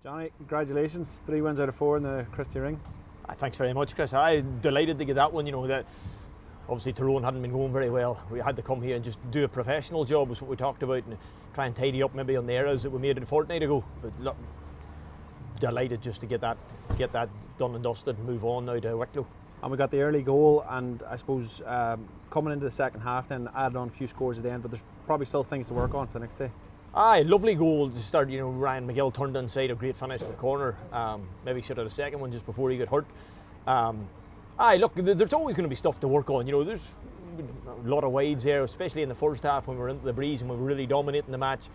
Johnny, congratulations, 3 wins out of 4 in the Christy Ring. Thanks very much, Chris. I'm delighted to get that one. You know, that obviously Tyrone hadn't been going very well. We had to come here and just do a professional job, was what we talked about, and try and tidy up maybe on the errors that we made a fortnight ago. But look, delighted just to get that done and dusted and move on now to Wicklow. And we got the early goal, and I suppose coming into the second half then added on a few scores at the end, but there's probably still things to work on for the next day. Aye, lovely goal to start. You know, Ryan McGill turned inside, a great finish to the corner. Maybe should have a second one just before he got hurt. Aye, look, there's always going to be stuff to work on. You know, there's a lot of wides there, especially in the first half when we were into the breeze and we were really dominating the match.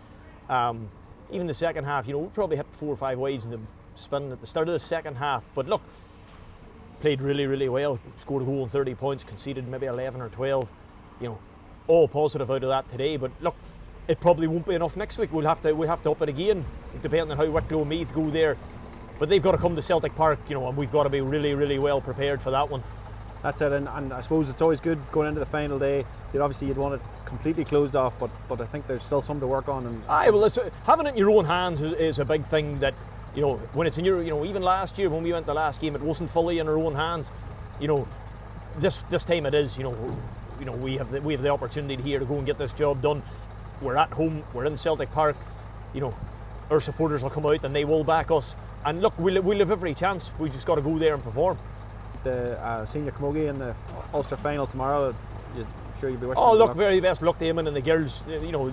Even the second half, you know, we probably hit 4 or 5 wides in the spin at the start of the second half. But look, played really, really well. Scored a goal in 30 points, conceded maybe 11 or 12. You know, all positive out of that today. But look, it probably won't be enough next week. We'll have to up it again, depending on how Wicklow and Meath go there. But they've got to come to Celtic Park, you know, and we've got to be really, really well prepared for that one. That's it, and I suppose it's always good going into the final day. You'd want it completely closed off, but I think there's still some to work on. Aye, well, having it in your own hands is a big thing. That, you know, when it's in your, you know, even last year when we went the last game, it wasn't fully in our own hands. You know, this time it is. You know, we have the opportunity here to go and get this job done. We're at home, we're in Celtic Park, you know, our supporters will come out and they will back us. And look, we'll have every chance. We just got to go there and perform. The senior camogie in the Ulster final tomorrow, I'm sure you'll be watching. Oh, look, very best luck to him and the girls. You know,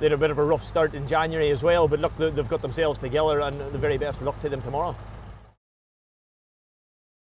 they had a bit of a rough start in January as well, but look, they've got themselves together, and the very best luck to them tomorrow.